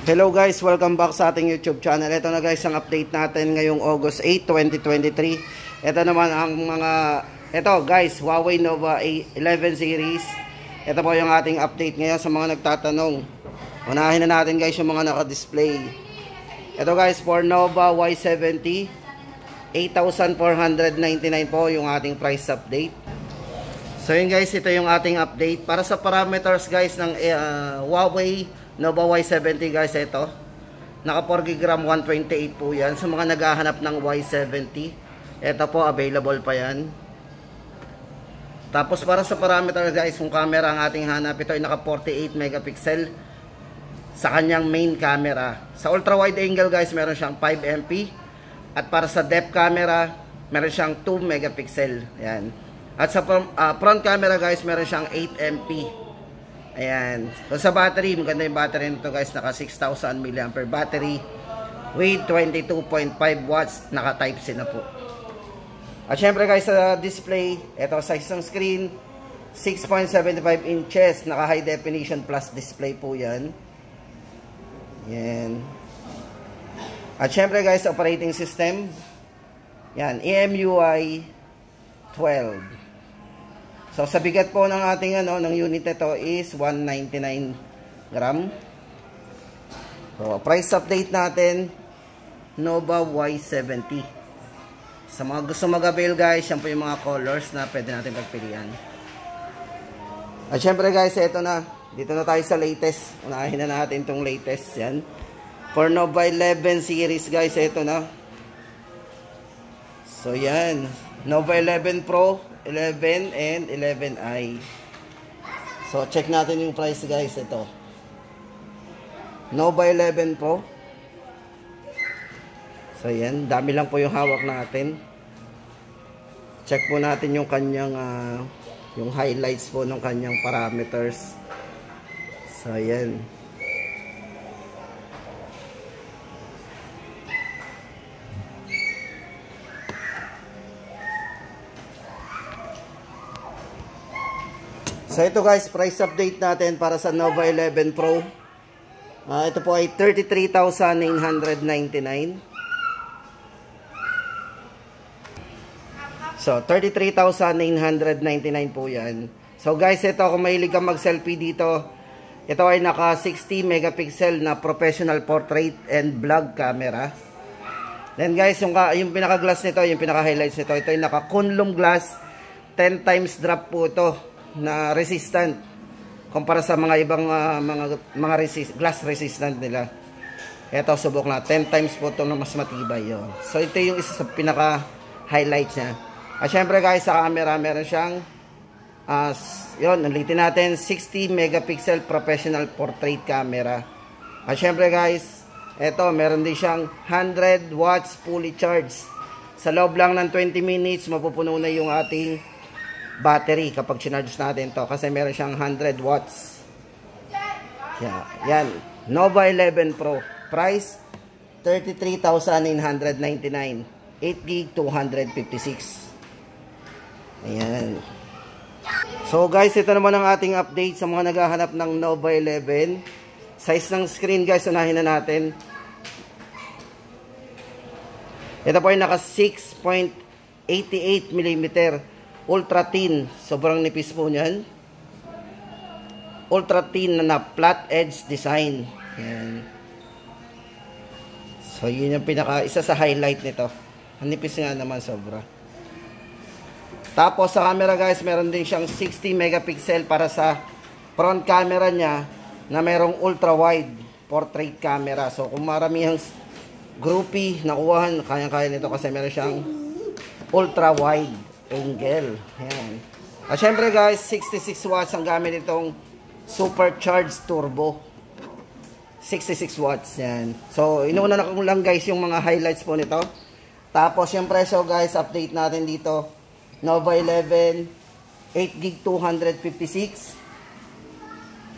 Hello guys, welcome back sa ating YouTube channel. Ito na guys ang update natin ngayong August 8, 2023. Ito naman ang ito guys, Huawei Nova 11 series. Ito po yung ating update ngayon sa mga nagtatanong. Unahin na natin guys yung mga naka-display. Ito guys, for Nova Y70, 8,499 po yung ating price update. So yun guys, ito yung ating update. Para sa parameters guys ng Huawei Nova Y70 guys, ito naka 4GB 128 po yan. Sa mga naghahanap ng Y70, ito po available pa yan. Tapos para sa parameter guys, kung camera ang ating hanap, ito ay naka 48 megapixel sa kanyang main camera. Sa ultra wide angle guys, meron siyang 5MP. At para sa depth camera, meron siyang 2 megapixel. Ayan. At sa front camera guys, meron siyang 8MP. Ayan. So sa battery, maganda yung battery nito guys. Naka 6,000 mAh battery with 22.5 watts. Naka Type-C na po. At syempre guys, sa display, ito size ng screen 6.75 inches. Naka high definition plus display po yan. Ayan. At syempre guys, operating system, yan, EMUI 12. So sa bigat po ng ating ng unit ito is 199 gram. So price update natin, Nova Y70. Sa mga gusto mag-avail guys, yan po yung mga colors na pwede natin pagpilian. At syempre guys, ito na. Dito na tayo sa latest. Unahin na natin itong latest. Yan. For Nova 11 series guys, ito na. So yan. Nova 11 Pro, 11 and 11i. So check natin yung price guys. Ito Nova 11 Pro. So yan, dami lang po yung hawak natin. Check po natin yung kanyang yung highlights po ng kanyang parameters. So yan. So ito guys, price update natin para sa Nova 11 Pro. Ito po ay 33,999. So 33,999 po yan. So guys, ito kung mahilig kang mag-selfie dito, ito ay naka 60 megapixel na professional portrait and vlog camera. Then guys, yung pinaka-glass nito, yung pinaka-highlights nito, ito ay naka Kunlun glass, 10 times drop po ito na resistant kumpara sa mga ibang glass resistant nila. Ito subok na 10 times po ito na mas matibay yun. So ito yung isa sa pinaka highlights niya. At syempre guys, sa camera meron siyang yun, ulitin natin, 60 megapixel professional portrait camera. At syempre guys, ito meron din siyang 100 watts fully charged. Sa loob lang ng 20 minutes mapupuno na yung ating battery kapag sinarge natin to, kasi meron siyang 100 watts. Yan, Nova 11 Pro, price 33,999, 8GB 256. Ayan. So guys, ito naman ang ating update sa mga naghahanap ng Nova 11. Size ng screen guys, unahin na natin. Ito po ay naka 6.88mm ultra thin, sobrang nipis po niyan. Ultra thin na flat edge design. Yan. So yun yung isa sa highlight nito. Ang nipis nga naman sobra. Tapos sa camera guys, meron din siyang 60 megapixel para sa front camera niya na merong ultra wide portrait camera. So kung maramihang groupie nakuhaan, kaya-kaya nito kasi meron siyang ultra wide angle. Ayan. At syempre guys, 66 watts ang gamit itong supercharged turbo. 66 watts. Yan. So, inuuna na ko lang guys yung mga highlights po nito. Tapos yung presyo guys, update natin dito. Nova 11, 8GB 256.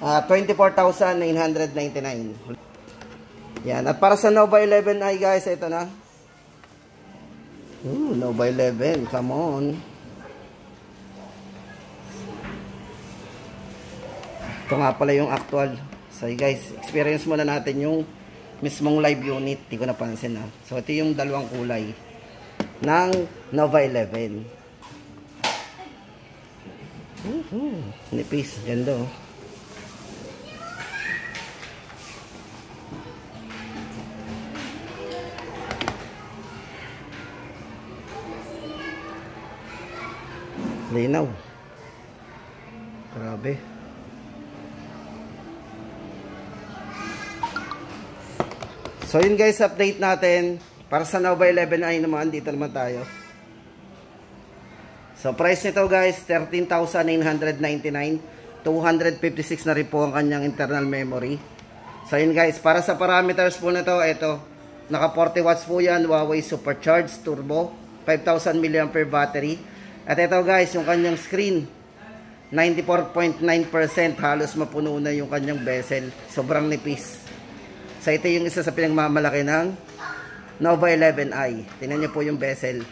24,999. Yan. At para sa Nova 11i guys, ito na. Nova 11, come on. Ito nga pala yung actual So guys, experience muna natin yung mismong live unit. Hindi ko napansin ha. So ito yung dalawang kulay ng Nova 11. Nipis, ganda oh. Linaw. Grabe. So yun guys, update natin. Para sa Nova 11i naman, dito naman tayo. So price nito guys, 13,999. 256 na rin po ang kanyang internal memory. So yun guys, para sa parameters po nito, ito. Naka 40 watts po yan, Huawei Supercharged Turbo. 5,000 mAh battery. At ito guys, yung kanyang screen, 94.9%, halos mapuno na yung kanyang bezel. Sobrang nipis. So ito yung isa sa pinagmamalaki ng Nova 11i. Tingnan niyo po yung bezel.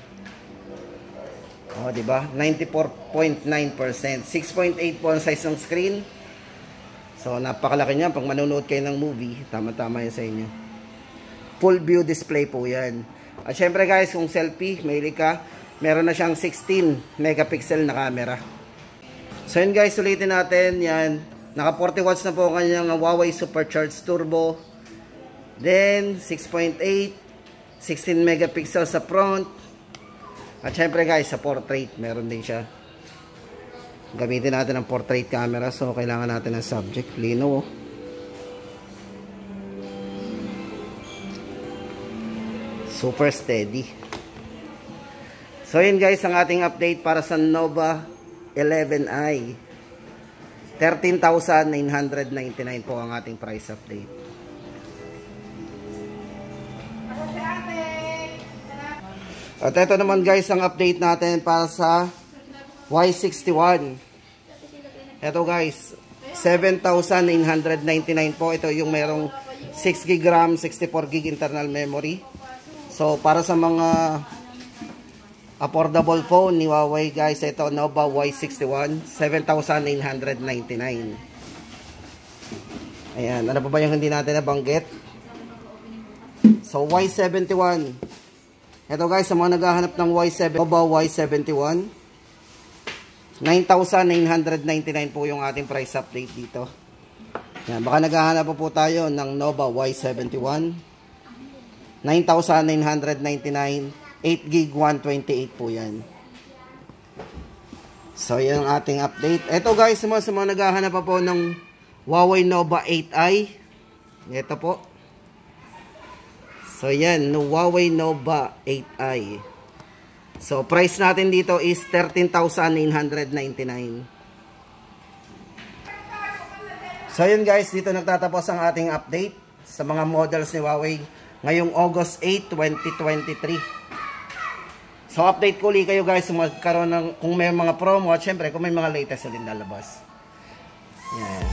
Oh, di ba? 94.9%. 6.8 po ang size ng screen. So napakalaki niyan pag manonood kayo ng movie, tama-tama 'yan sa inyo. Full view display po 'yan. At syempre guys, kung selfie, mahilig ka, meron na siyang 16 megapixel na camera. So yun guys, ulitin natin yan. Naka 40 watts na po ang kanyang Huawei Supercharged Turbo. Then 6.8, 16 megapixel sa front. At syempre guys, sa portrait, meron din siya. Gamitin natin ang portrait camera. So kailangan natin ng subject. Lino oh. Super steady. So yun guys, ang ating update para sa Nova 11i. 13,999 po ang ating price update. At ito naman guys, ang update natin para sa Y61. Ito guys, 7,999 po. Ito yung merong 6GB RAM, 64GB internal memory. So para sa mga affordable phone ni Huawei guys, ito Nova Y61, 7,999. Ayan, ano pa ba yung hindi natin nabanggit? So Y71. Ito guys, sa mga naghahanap ng Nova Y71, 9,999 po yung ating price update dito. Ayan, baka naghahanap po tayo ng Nova Y71, 9,999. 8GB 128 po yan. So yan ang ating update. Ito guys, sa mga naghahanap pa po ng Huawei Nova 8i. Ito po. So yan, Huawei Nova 8i. So price natin dito is 13,999. So yun guys, dito nagtatapos ang ating update sa mga models ni Huawei ngayong August 8, 2023. So update ko ulit kayo guys magkaroon ng kung may mga promo at syempre kung may mga latest na din lalabas. Yan.